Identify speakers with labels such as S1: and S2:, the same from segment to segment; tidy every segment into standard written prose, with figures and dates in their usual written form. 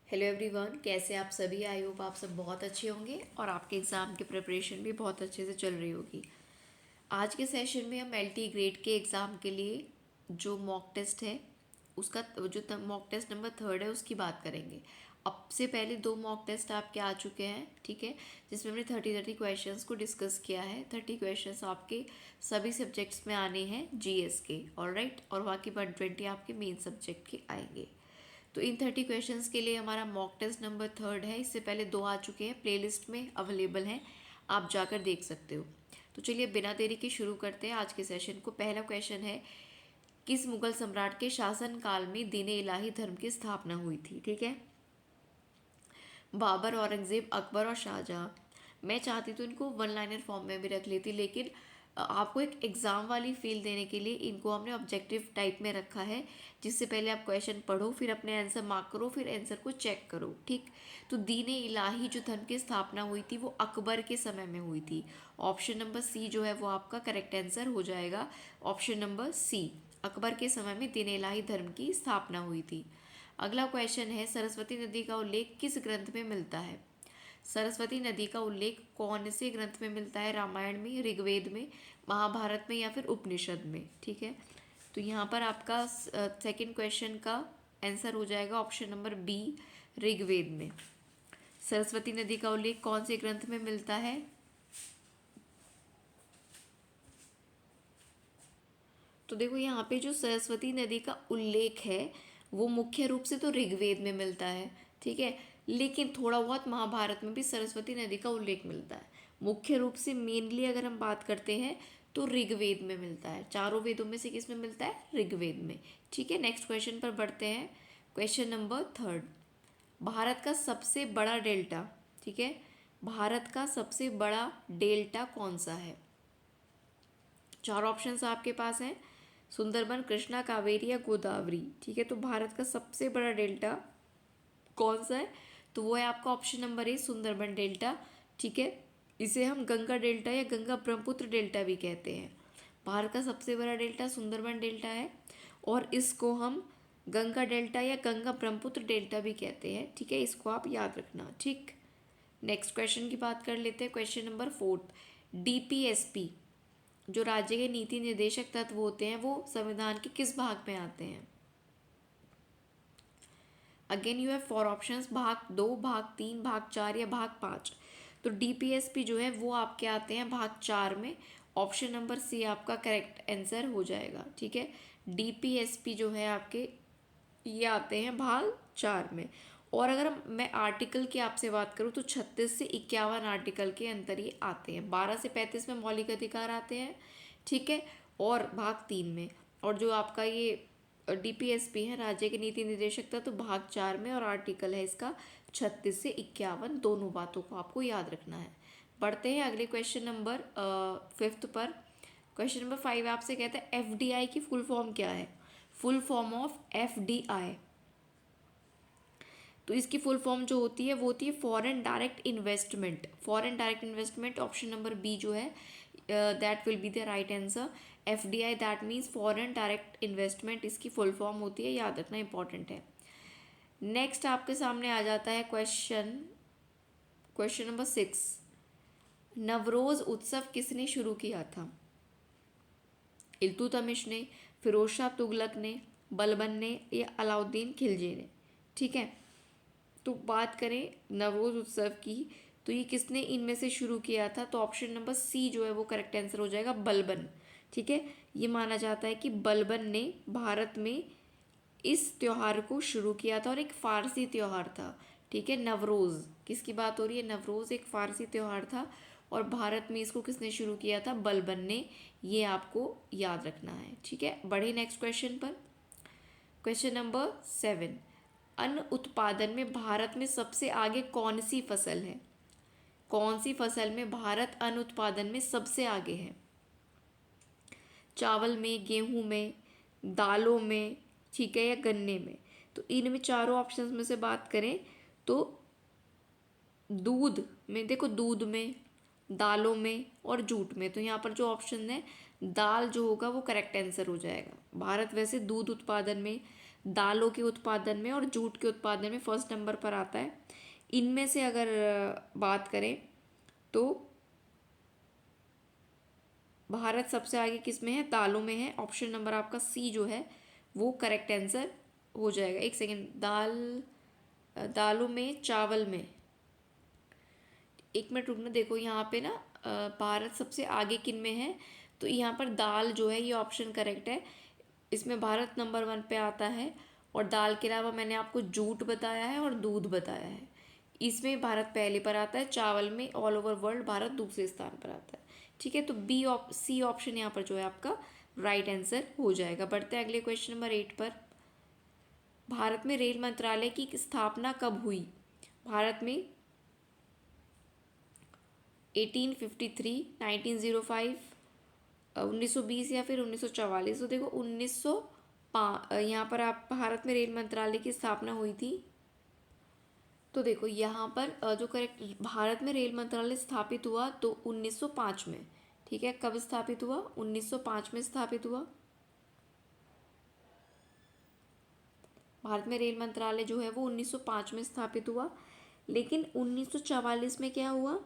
S1: Hello everyone, कैसे आप सभी। आई होप आप सब बहुत अच्छे होंगे और आपके एग्ज़ाम की प्रिपरेशन भी बहुत अच्छे से चल रही होगी। आज के सेशन में हम एलटी ग्रेड के एग्ज़ाम के लिए जो मॉक टेस्ट है उसका जो मॉक टेस्ट नंबर 3 है उसकी बात करेंगे। अब से पहले 2 मॉक टेस्ट आपके आ चुके हैं, ठीक है, जिसमें हमने 30 क्वेश्चंस को डिस्कस किया है। 30 क्वेश्चंस आपके सभी सब्जेक्ट्स में आने हैं जीएस के, ऑलराइट, और बाकी 120 आपके मेन सब्जेक्ट के आएंगे। तो इन 30 क्वेश्चंस के लिए हमारा मॉक टेस्ट नंबर 3 है। इससे पहले 2 आ चुके हैं, प्लेलिस्ट में अवेलेबल हैं, आप जाकर देख सकते हो। तो चलिए बिना देरी के शुरू करते हैं आज के सेशन को। पहला क्वेश्चन है, किस मुगल सम्राट के शासन काल में दीन इलाही धर्म की स्थापना हुई थी। ठीक है, बाबर, औरंगज़ेब, अकबर और शाहजहाँ। मैं चाहती तो इनको वन लाइनर फॉर्म में भी रख लेती, लेकिन आपको एक एग्ज़ाम वाली फील देने के लिए इनको हमने ऑब्जेक्टिव टाइप में रखा है, जिससे पहले आप क्वेश्चन पढ़ो, फिर अपने आंसर मार्क करो, फिर आंसर को चेक करो। ठीक, तो दीन इलाही जो धर्म की स्थापना हुई थी वो अकबर के समय में हुई थी। ऑप्शन नंबर सी जो है वो आपका करेक्ट आंसर हो जाएगा। ऑप्शन नंबर सी, अकबर के समय में दीन इलाही धर्म की स्थापना हुई थी। अगला क्वेश्चन है, सरस्वती नदी का उल्लेख किस ग्रंथ में मिलता है। सरस्वती नदी का उल्लेख कौन से ग्रंथ में मिलता है। रामायण में, ऋग्वेद में, महाभारत में या फिर उपनिषद में। ठीक है, तो यहाँ पर आपका सेकंड क्वेश्चन का आंसर हो जाएगा ऑप्शन नंबर बी, ऋग्वेद में। सरस्वती नदी का उल्लेख कौन से ग्रंथ में मिलता है। तो देखो यहाँ पे जो सरस्वती नदी का उल्लेख है वो मुख्य रूप से तो ऋग्वेद में मिलता है, ठीक है, लेकिन थोड़ा बहुत महाभारत में भी सरस्वती नदी का उल्लेख मिलता है। मुख्य रूप से मेनली अगर हम बात करते हैं तो ऋग्वेद में मिलता है। चारों वेदों में से किस में मिलता है, ऋग्वेद में। ठीक है, नेक्स्ट क्वेश्चन पर बढ़ते हैं। क्वेश्चन नंबर 3, भारत का सबसे बड़ा डेल्टा, ठीक है, भारत का सबसे बड़ा डेल्टा कौन सा है। 4 ऑप्शंस आपके पास हैं, सुंदरबन, कृष्णा, कावेरी या गोदावरी। ठीक है, तो भारत का सबसे बड़ा डेल्टा कौन सा है, तो वो है आपका option number A, Sundarban delta. ठीक है, इसे हम गंगा डेल्टा या गंगा ब्रह्मपुत्र डेल्टा भी कहते हैं। भारत का सबसे बड़ा डेल्टा सुंदरबन डेल्टा है और इसको हम गंगा डेल्टा या गंगा ब्रह्मपुत्र डेल्टा भी कहते हैं। ठीक है, इसको आप याद रखना। ठीक, नेक्स्ट क्वेश्चन की बात कर लेते हैं। क्वेश्चन नंबर 4, डीपीएसपी जो राज्य के नीति निर्देशक तत्व होते हैं वो संविधान के किस भाग में आते हैं। अगेन यू हैव 4 ऑप्शंस, भाग 2, भाग 3, भाग 4 या भाग 5। तो डीपीएसपी जो है वो आपके आते हैं भाग 4 में। ऑप्शन नंबर सी आपका करेक्ट आंसर हो जाएगा। ठीक है, डीपीएसपी जो है आपके ये आते हैं भाग 4 में। और अगर मैं आर्टिकल की आपसे बात करूँ तो 36 से 51 आर्टिकल के अंतर ये आते हैं। 12 से 35 में मौलिक अधिकार आते हैं, ठीक है, और भाग 3 में। और जो आपका ये डीपीएसपी है, राज्य के नीति निर्देशक था, तो भाग 4 में, और आर्टिकल है इसका 36 से 51। दोनों बातों को आपको याद रखना है। बढ़ते हैं अगले क्वेश्चन नंबर 5 पर। क्वेश्चन नंबर 5 आपसे कहते हैं एफडीआई की फुल फॉर्म क्या है। फुल फॉर्म ऑफ एफडीआई, तो इसकी फुल फॉर्म जो होती है वो होती है foreign direct investment. Foreign direct investment, option number B जो है that will be the right answer. FDI that means foreign direct investment, इसकी फुल फॉर्म होती है, याद रखना इंपॉर्टेंट है। नेक्स्ट आपके सामने आ जाता है क्वेश्चन नंबर 6, नवरोज उत्सव किसने शुरू किया था। इल्तुतमिश ने, फिरोज शाह तुगलक ने, बलबन ने या अलाउद्दीन खिलजी ने। ठीक है, तो बात करें नवरोज उत्सव की तो ये किसने इनमें से शुरू किया था, तो ऑप्शन नंबर सी जो है वो करेक्ट आंसर हो जाएगा, बलबन। ठीक है, ये माना जाता है कि बलबन ने भारत में इस त्यौहार को शुरू किया था और एक फ़ारसी त्यौहार था। ठीक है, नवरोज़ किसकी बात हो रही है, नवरोज़ एक फ़ारसी त्यौहार था और भारत में इसको किसने शुरू किया था, बलबन ने। ये आपको याद रखना है। ठीक है, बढ़े नेक्स्ट क्वेश्चन पर। क्वेश्चन नंबर 7, अन्न उत्पादन में भारत में सबसे आगे कौन सी फसल है। कौन सी फसल में भारत अन्न उत्पादन में सबसे आगे है। चावल में, गेहूं में, दालों में, ठीक है, या गन्ने में। तो इनमें चारों ऑप्शंस में से बात करें तो दूध में, देखो दूध में, दालों में और जूट में, तो यहाँ पर जो ऑप्शन है दाल जो होगा वो करेक्ट आंसर हो जाएगा। भारत वैसे दूध उत्पादन में, दालों के उत्पादन में और जूट के उत्पादन में फर्स्ट नंबर पर आता है। इनमें से अगर बात करें तो भारत सबसे आगे किस में है? दालों में है। ऑप्शन नंबर आपका सी जो है वो करेक्ट आंसर हो जाएगा। एक सेकेंड, दालों में, चावल में, एक मिनट रुकना। देखो यहाँ पे ना भारत सबसे आगे किन में है, तो यहाँ पर दाल जो है ये ऑप्शन करेक्ट है। इसमें भारत नंबर 1 पे आता है। और दाल के अलावा मैंने आपको जूट बताया है और दूध बताया है, इसमें भारत पहले पर आता है। चावल में ऑल ओवर वर्ल्ड भारत दूसरे स्थान पर आता है। ठीक है, तो सी ऑप्शन यहाँ पर जो है आपका राइट आंसर हो जाएगा। बढ़ते हैं अगले क्वेश्चन नंबर 8 पर। भारत में रेल मंत्रालय की स्थापना कब हुई? भारत में 1853, 1905, 1920 या फिर 1944? तो देखो 1905 यहाँ पर आप भारत में रेल मंत्रालय की स्थापना हुई थी। तो देखो यहाँ पर जो करेक्ट भारत में रेल मंत्रालय स्थापित हुआ तो 1905 में। ठीक है, कब स्थापित हुआ? 1905 में स्थापित हुआ। भारत में रेल मंत्रालय जो है वो 1905 में स्थापित हुआ। लेकिन 1944 में क्या हुआ?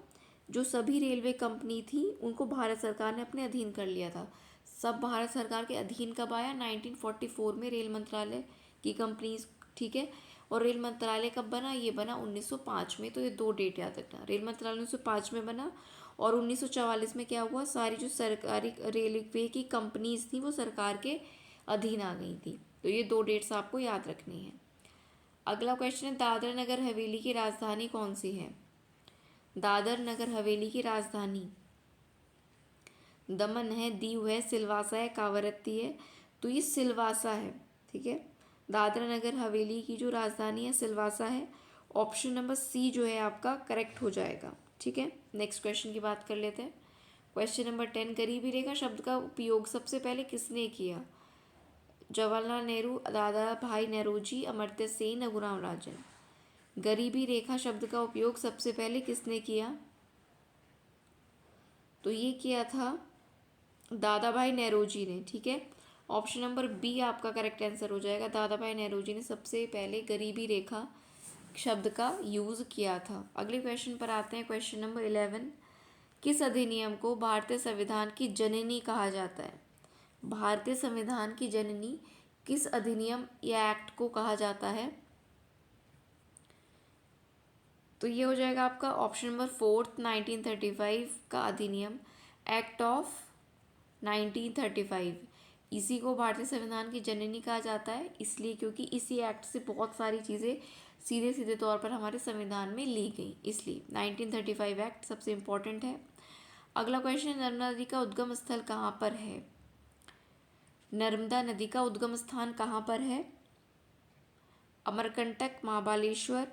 S1: जो सभी रेलवे कंपनी थी उनको भारत सरकार ने अपने अधीन कर लिया था। सब भारत सरकार के अधीन कब आया? 1944 में रेल मंत्रालय की कंपनीज। ठीक है, और रेल मंत्रालय कब बना? ये बना 1905 में। तो ये दो डेट याद रखना। रेल मंत्रालय 1905 में बना और 1944 में क्या हुआ? सारी जो सरकारी रेलवे की कंपनीज थी वो सरकार के अधीन आ गई थी। तो ये दो डेट्स आपको याद रखनी है। अगला क्वेश्चन है, दादर नगर हवेली की राजधानी कौन सी है? दादर नगर हवेली की राजधानी दमन है, दीव है, सिलवासा है, कावरत्ती है? तो ये सिलवासा है। ठीक है, दादरा नगर हवेली की जो राजधानी है सिलवासा है। ऑप्शन नंबर सी जो है आपका करेक्ट हो जाएगा। ठीक है, नेक्स्ट क्वेश्चन की बात कर लेते हैं। क्वेश्चन नंबर 10, गरीबी रेखा शब्द का उपयोग सबसे पहले किसने किया? जवाहरलाल नेहरू, दादा भाई नौरोजी, अमर्त्य सेन, रघुराम राजन? गरीबी रेखा शब्द का उपयोग सबसे पहले किसने किया? तो ये किया था दादा भाई नौरोजी ने। ठीक है, ऑप्शन नंबर बी आपका करेक्ट आंसर हो जाएगा। दादा भाई नौरोजी ने सबसे पहले गरीबी रेखा शब्द का यूज़ किया था। अगले क्वेश्चन पर आते हैं, क्वेश्चन नंबर 11। किस अधिनियम को भारतीय संविधान की जननी कहा जाता है? भारतीय संविधान की जननी किस अधिनियम या एक्ट को कहा जाता है? तो ये हो जाएगा आपका ऑप्शन नंबर 4, 1935 का अधिनियम, एक्ट ऑफ 1935। इसी को भारतीय संविधान की जननी कहा जाता है, इसलिए क्योंकि इसी एक्ट से बहुत सारी चीज़ें सीधे सीधे तौर पर हमारे संविधान में ली गई, इसलिए 1935 एक्ट सबसे इम्पोर्टेंट है। अगला क्वेश्चन, नर्मदा नदी का उद्गम स्थल कहाँ पर है? नर्मदा नदी का उद्गम स्थान कहाँ पर है? अमरकंटक, महाबालेश्वर,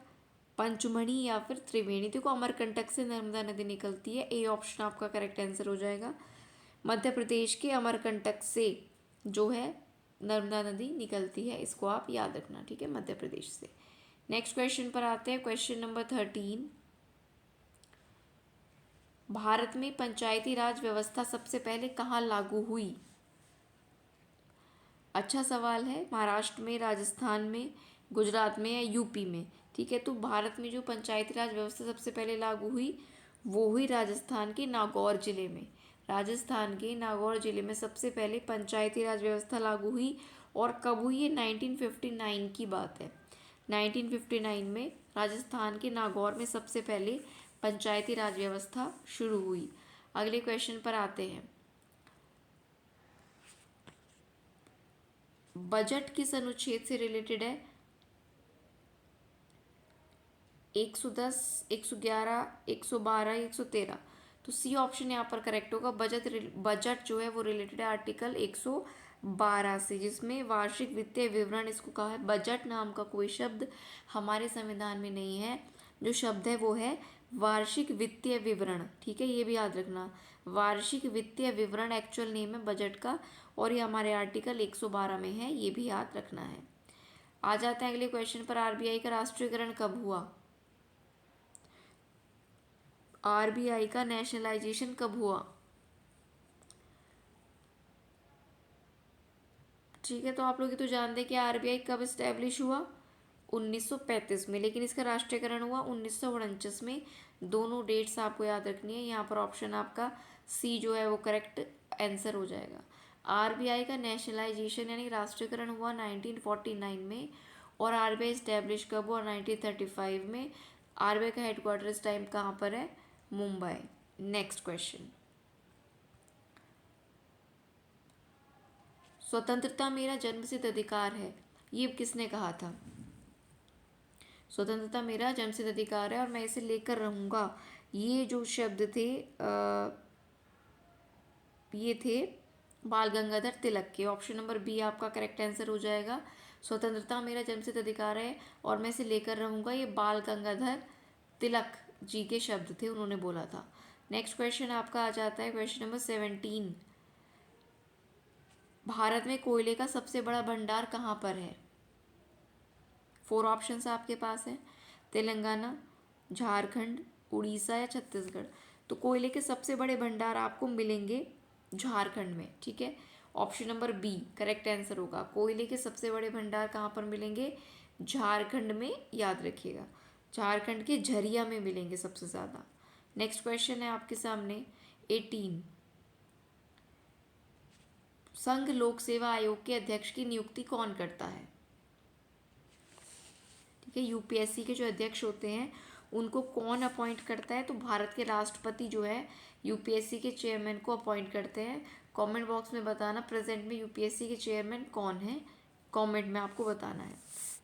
S1: पंचमढ़ी या फिर त्रिवेणी? देखो अमरकंटक से नर्मदा नदी निकलती है, ए ऑप्शन आपका करेक्ट आंसर हो जाएगा। मध्य प्रदेश के अमरकंटक से जो है नर्मदा नदी निकलती है, इसको आप याद रखना। ठीक है, मध्य प्रदेश से। नेक्स्ट क्वेश्चन पर आते हैं, क्वेश्चन नंबर 13। भारत में पंचायती राज व्यवस्था सबसे पहले कहाँ लागू हुई? अच्छा सवाल है। महाराष्ट्र में, राजस्थान में, गुजरात में या यूपी में? ठीक है, तो भारत में जो पंचायती राज व्यवस्था सबसे पहले लागू हुई वो हुई राजस्थान के नागौर जिले में। राजस्थान के नागौर जिले में सबसे पहले पंचायती राज व्यवस्था लागू हुई। और कब हुई? ये 1959 की बात है। 1959 में राजस्थान के नागौर में सबसे पहले पंचायती राज व्यवस्था शुरू हुई। अगले क्वेश्चन पर आते हैं। बजट किस अनुच्छेद से रिलेटेड है? 110, 111, 112, 113? तो सी ऑप्शन यहाँ पर करेक्ट होगा। बजट जो है वो रिलेटेड है आर्टिकल 112 से, जिसमें वार्षिक वित्तीय विवरण इसको कहा है। बजट नाम का कोई शब्द हमारे संविधान में नहीं है। जो शब्द है वो है वार्षिक वित्तीय विवरण। ठीक है, ये भी याद रखना। वार्षिक वित्तीय विवरण एक्चुअल नेम है बजट का, और ये हमारे आर्टिकल 112 में है, ये भी याद रखना है। आ जाते हैं अगले क्वेश्चन पर। आरबीआई का राष्ट्रीयकरण कब हुआ? आरबीआई का नेशनलाइजेशन कब हुआ? ठीक है, तो आप लोग ये तो जानते हैं कि आरबीआई कब इस्टेब्लिश हुआ, 1935 में, लेकिन इसका राष्ट्रीयकरण हुआ 1949 में। दोनों डेट्स आपको याद रखनी है। यहाँ पर ऑप्शन आपका सी जो है वो करेक्ट आंसर हो जाएगा। आरबीआई का नेशनलाइजेशन यानी राष्ट्रीयकरण हुआ 1949 में, और आरबीआई इस्टेब्लिश कब हुआ, 1935 में। आरबीआई का हेडक्वार्टर इस टाइम कहाँ पर है, मुंबई। नेक्स्ट क्वेश्चन, स्वतंत्रता मेरा जन्मसिद्ध अधिकार है, ये किसने कहा था? स्वतंत्रता मेरा जन्मसिद्ध अधिकार है और मैं इसे लेकर रहूँगा, ये जो शब्द थे ये थे बाल गंगाधर तिलक के। ऑप्शन नंबर बी आपका करेक्ट आंसर हो जाएगा। स्वतंत्रता मेरा जन्मसिद्ध अधिकार है और मैं इसे लेकर रहूँगा, ये बाल गंगाधर तिलक जी के शब्द थे, उन्होंने बोला था। नेक्स्ट क्वेश्चन आपका आ जाता है क्वेश्चन नंबर 17। भारत में कोयले का सबसे बड़ा भंडार कहाँ पर है? 4 ऑप्शंस आपके पास हैं, तेलंगाना, झारखंड, उड़ीसा या छत्तीसगढ़। तो कोयले के सबसे बड़े भंडार आपको मिलेंगे झारखंड में, ठीक है। Option number B correct answer होगा। कोयले के सबसे बड़े भंडार कहाँ पर मिलेंगे, झारखंड में, याद रखिएगा। झारखंड के झरिया में मिलेंगे सबसे ज़्यादा। नेक्स्ट क्वेश्चन है आपके सामने 18। संघ लोक सेवा आयोग के अध्यक्ष की नियुक्ति कौन करता है? ठीक है, यूपीएससी के जो अध्यक्ष होते हैं उनको कौन अपॉइंट करता है? तो भारत के राष्ट्रपति जो है यूपीएससी के चेयरमैन को अपॉइंट करते हैं। कमेंट बॉक्स में बताना प्रेजेंट में यूपीएससी के चेयरमैन कौन है, कमेंट में आपको बताना है।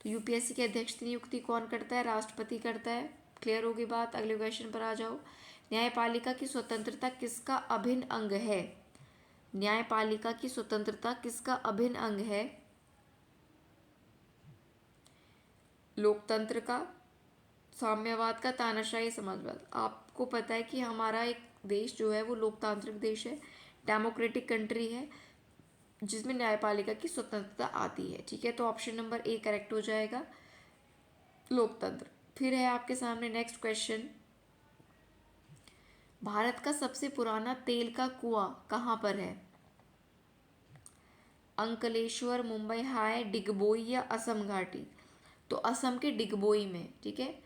S1: तो यूपीएससी के अध्यक्ष की नियुक्ति कौन करता है? राष्ट्रपति करता है। क्लियर होगी बात। अगले क्वेश्चन पर आ जाओ। न्यायपालिका की स्वतंत्रता किसका अभिन्न अंग है? न्यायपालिका की स्वतंत्रता किसका अभिन्न अंग है? लोकतंत्र का, साम्यवाद का, तानाशाही समाजवाद। आपको पता है कि हमारा एक देश जो है वो लोकतांत्रिक देश है, डेमोक्रेटिक कंट्री है, जिसमें न्यायपालिका की स्वतंत्रता आती है, ठीक है। तो ऑप्शन नंबर ए करेक्ट हो जाएगा, लोकतंत्र। फिर है आपके सामने नेक्स्ट क्वेश्चन। भारत का सबसे पुराना तेल का कुआं कहाँ पर है? अंकलेश्वर, मुंबई हाई, डिगबोई या असम घाटी। तो असम के डिगबोई में, ठीक है,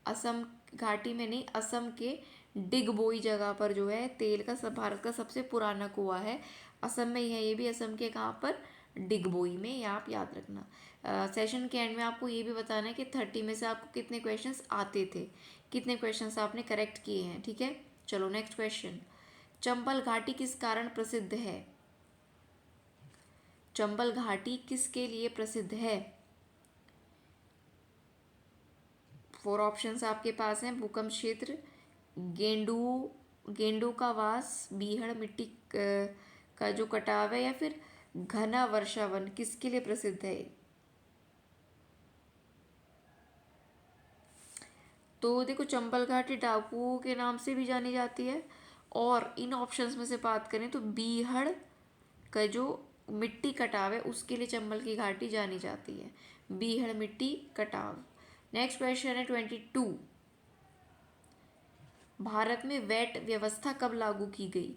S1: असम घाटी में नहीं, असम के डिगबोई जगह पर जो है तेल का सब भारत का सबसे पुराना कुआं है, असम में ही है। ये भी असम के कहाँ पर, डिगबोई में, ये आप याद रखना। सेशन के एंड में आपको ये भी बताना है कि 30 में से आपको कितने क्वेश्चंस आते थे, कितने क्वेश्चंस आपने करेक्ट किए हैं, ठीक है। चलो नेक्स्ट क्वेश्चन। चंबल घाटी किस कारण प्रसिद्ध है? चंबल घाटी किसके लिए प्रसिद्ध है? 4 ऑप्शंस आपके पास हैं, भूकंप क्षेत्र, गेंडों का वास, बीहड़ मिट्टी का जो कटाव है, या फिर घना वर्षा वन, किसके लिए प्रसिद्ध है? तो देखो, चंबल घाटी डाकुओं के नाम से भी जानी जाती है, और इन ऑप्शंस में से बात करें तो बीहड़ का जो मिट्टी कटाव है उसके लिए चंबल की घाटी जानी जाती है, बीहड़ मिट्टी कटाव। नेक्स्ट क्वेश्चन है 22। भारत में वैट व्यवस्था कब लागू की गई?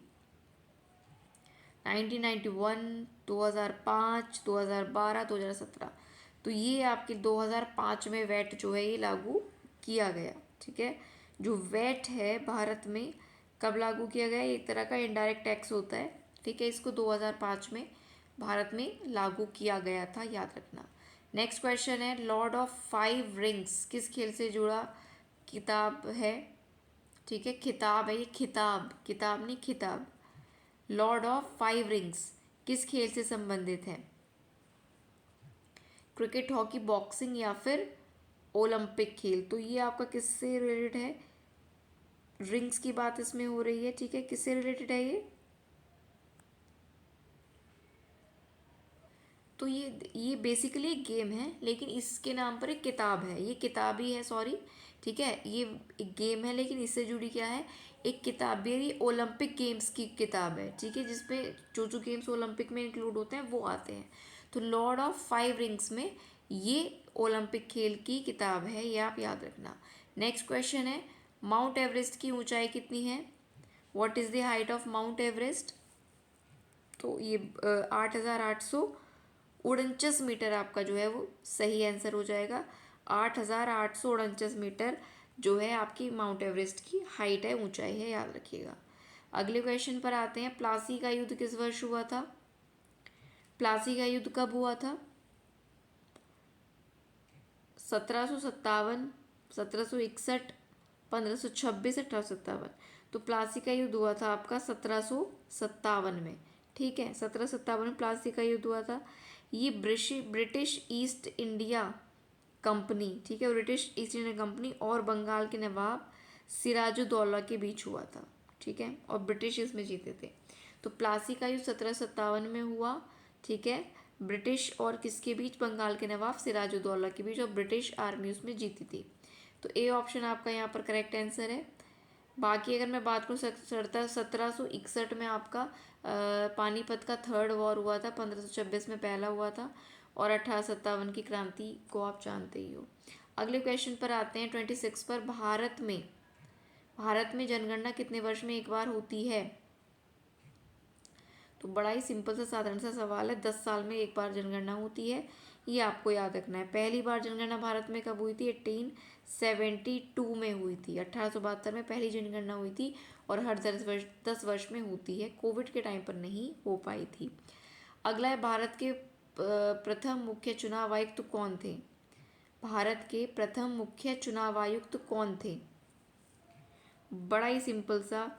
S1: 1991, 2005, 2012, 2017। तो ये आपके 2005 में वैट जो है ये लागू किया गया, ठीक है। जो वैट है भारत में कब लागू किया गया? एक तरह का इनडायरेक्ट टैक्स होता है, ठीक है। इसको 2005 में भारत में लागू किया गया था, याद रखना। नेक्स्ट क्वेश्चन है, लॉर्ड ऑफ 5 रिंग्स किस खेल से जुड़ा किताब है? ठीक है, खिताब है ये, खिताब, किताब नहीं, खिताब। लॉर्ड ऑफ 5 रिंग्स किस खेल से संबंधित है? क्रिकेट, हॉकी, बॉक्सिंग या फिर ओलंपिक खेल। तो ये आपका किससे रिलेटेड है? रिंग्स की बात इसमें हो रही है, ठीक है। किससे रिलेटेड है ये? तो ये बेसिकली एक गेम है, लेकिन इसके नाम पर एक किताब है, ये किताब ही है, सॉरी, ठीक है। ये एक गेम है लेकिन इससे जुड़ी क्या है, एक किताब भी है। ये ओलंपिक गेम्स की किताब है, ठीक है, जिसपे जो जो गेम्स ओलंपिक में इंक्लूड होते हैं वो आते हैं। तो लॉर्ड ऑफ 5 रिंग्स में ये ओलंपिक खेल की किताब है, ये आप याद रखना। नेक्स्ट क्वेश्चन है, माउंट एवरेस्ट की ऊंचाई कितनी है? What is the height of mount Everest? तो ये 8,800 49 मीटर आपका जो है वो सही आंसर हो जाएगा। 8,849 मीटर जो है आपकी माउंट एवरेस्ट की हाइट है, ऊंचाई है, याद रखिएगा। अगले क्वेश्चन पर आते हैं। प्लासी का युद्ध किस वर्ष हुआ था? प्लासी का युद्ध कब हुआ था? 1757, 1761, 1526, 1857। तो प्लासी का युद्ध हुआ था आपका 1757 में। ठीक है, 1757 में प्लासी का युद्ध हुआ था। ये ब्रिटिश ईस्ट इंडिया कंपनी, ठीक है, ब्रिटिश ईस्ट इंडिया कंपनी और बंगाल के नवाब सिराजुद्दौला के बीच हुआ था। ठीक है, और ब्रिटिश इसमें जीते थे। तो प्लासी का युद्ध 1757 में हुआ। ठीक है, ब्रिटिश और किसके बीच? बंगाल के नवाब सिराजुद्दौला के बीच, और ब्रिटिश आर्मी उसमें जीती थी। तो ए ऑप्शन आपका यहाँ पर करेक्ट आंसर है। बाकी अगर मैं बात करूँ 1761 में आपका पानीपत का थर्ड वॉर हुआ था, 1526 में पहला हुआ था, और 1857 की क्रांति को आप जानते ही हो। अगले क्वेश्चन पर आते हैं 26 पर। भारत में जनगणना कितने वर्ष में एक बार होती है? तो बड़ा ही सिंपल सा साधारण सा सवाल है। 10 साल में एक बार जनगणना होती है, ये आपको याद रखना है। पहली बार जनगणना भारत में कब हुई थी? 1872 में हुई थी। 1872 में पहली जनगणना हुई थी, और हर 10 वर्ष में होती है। कोविड के टाइम पर नहीं हो पाई थी। अगला है, भारत के प्रथम मुख्य चुनाव आयुक्त कौन थे? भारत के प्रथम मुख्य चुनाव आयुक्त कौन थे? बड़ा ही सिंपल सा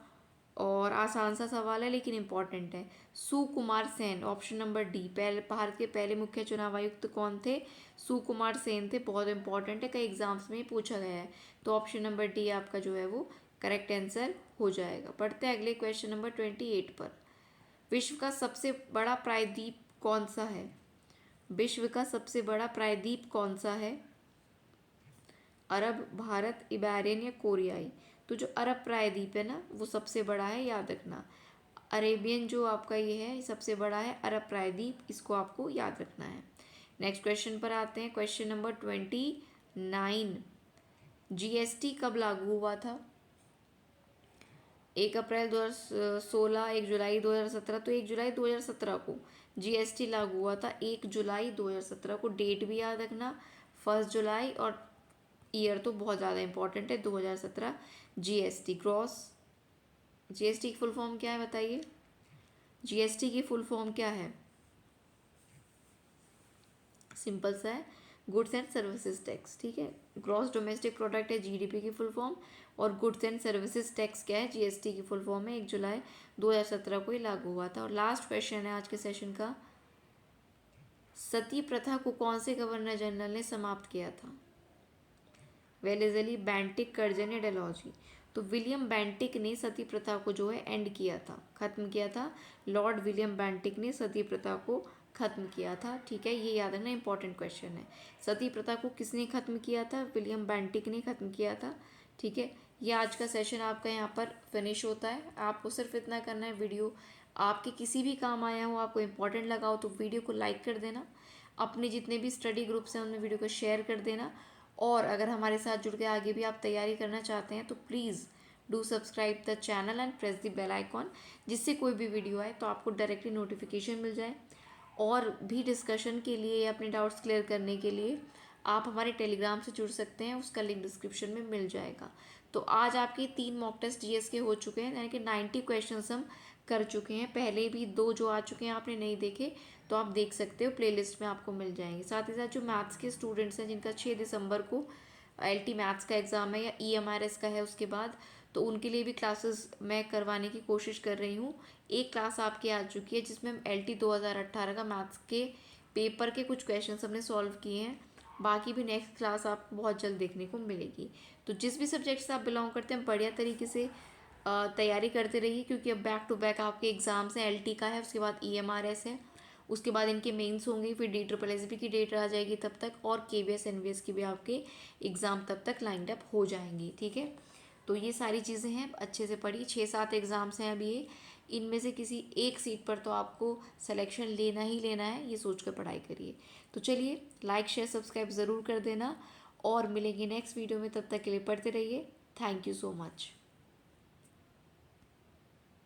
S1: और आसान सा सवाल है, लेकिन इम्पॉर्टेंट है। Sukumar Sen, option number D. Bharat के पहले मुख्य चुनाव आयुक्त कौन थे? सुकुमार सेन थे। बहुत इंपॉर्टेंट है, कई एग्जाम्स में पूछा गया है। तो ऑप्शन नंबर डी आपका जो है वो करेक्ट आंसर हो जाएगा। पढ़ते हैं अगले क्वेश्चन नंबर 28 पर। विश्व का सबसे बड़ा प्रायद्वीप कौन सा है? विश्व का सबसे बड़ा प्रायद्वीप कौन सा है? अरब, भारत, इबेरियन या कोरियाई? तो जो अरब प्रायद्वीप है ना, वो सबसे बड़ा है, याद रखना। अरेबियन जो आपका ये है सबसे बड़ा है, अरब प्रायद्वीप, इसको आपको याद रखना है। नेक्स्ट क्वेश्चन पर आते हैं। Question number 29। जीएसटी कब लागू हुआ था? 1 अप्रैल 2016, 1 जुलाई 2017। तो 1 जुलाई 2017 को जीएसटी लागू हुआ था। 1 जुलाई 2017 को डेट भी याद रखना, 1 जुलाई, और ईयर तो बहुत ज़्यादा इंपॉर्टेंट है, 2017। जीएसटी जीएसटी की फुल फॉर्म क्या है बताइए? जीएसटी की फुल फॉर्म क्या है? सिंपल सा है, गुड्स एंड सर्विसेज टैक्स। ठीक है, ग्रॉस डोमेस्टिक प्रोडक्ट है जीडीपी की फुल फॉर्म, और गुड्स एंड सर्विसेज टैक्स क्या है? जीएसटी की फुल फॉर्म है। 1 जुलाई 2017 को ही लागू हुआ था। और लास्ट क्वेश्चन है आज के सेशन का। सती प्रथा को कौन से गवर्नर जनरल ने समाप्त किया था? वेलेजली, बेंटिक, कर्जन या डेलहौजी? तो विलियम बेंटिक ने सती प्रथा को जो है एंड किया था, खत्म किया था। लॉर्ड विलियम बेंटिक ने सती प्रथा को खत्म किया था। ठीक है, ये याद रखना, इंपॉर्टेंट क्वेश्चन है। सती प्रथा को किसने खत्म किया था? विलियम बेंटिक ने खत्म किया था। ठीक है, ये आज का सेशन आपका यहाँ पर फिनिश होता है। आपको सिर्फ इतना करना है, वीडियो आपके किसी भी काम आया हो, आपको इम्पोर्टेंट लगा हो, तो वीडियो को लाइक कर देना। अपने जितने भी स्टडी ग्रुप्स हैं उनमें वीडियो को शेयर कर देना। और अगर हमारे साथ जुड़ के आगे भी आप तैयारी करना चाहते हैं तो please do subscribe the channel and press the bell icon, जिससे कोई भी वीडियो आए तो आपको डायरेक्टली नोटिफिकेशन मिल जाए। और भी डिस्कशन के लिए या अपने डाउट्स क्लियर करने के लिए आप हमारे टेलीग्राम से जुड़ सकते हैं, उसका लिंक डिस्क्रिप्शन में मिल जाएगा। तो आज आपके 3 मॉक टेस्ट जीएस के हो चुके हैं, यानी कि 90 क्वेश्चन हम कर चुके हैं। पहले भी 2 जो आ चुके हैं आपने नहीं देखे तो आप देख सकते हो, प्लेलिस्ट में आपको मिल जाएंगे। साथ ही साथ जो मैथ्स के स्टूडेंट्स हैं जिनका 6 दिसंबर को एलटी मैथ्स का एग्ज़ाम है या ईएमआरएस का है उसके बाद, तो उनके लिए भी क्लासेस मैं करवाने की कोशिश कर रही हूँ। एक क्लास आपकी आ चुकी है जिसमें हम एलटी 2018 का मैथ्स के पेपर के कुछ क्वेश्चन हमने सॉल्व किए हैं। बाकी भी नेक्स्ट क्लास आपको बहुत जल्द देखने को मिलेगी। तो जिस भी सब्जेक्ट से आप बिलोंग करते हैं बढ़िया तरीके से तैयारी करते रहिए, क्योंकि अब बैक टू बैक आपके एग्ज़ाम्स हैं। एलटी का है, उसके बाद ईएमआरएस है, उसके बाद इनके मेंस होंगे, फिर DSSB की डेट आ जाएगी तब तक, और केवीएस एनवीएस की भी आपके एग्ज़ाम तब तक लाइंड अप हो जाएंगी। ठीक है, तो ये सारी चीज़ें हैं, अच्छे से पढ़िए। 6-7 एग्ज़ाम्स हैं अभी, इनमें से किसी एक सीट पर तो आपको सिलेक्शन लेना ही लेना है, ये सोच कर पढ़ाई करिए। तो चलिए, लाइक शेयर सब्सक्राइब ज़रूर कर देना, और मिलेंगे नेक्स्ट वीडियो में। तब तक के लिए पढ़ते रहिए। Thank you so much.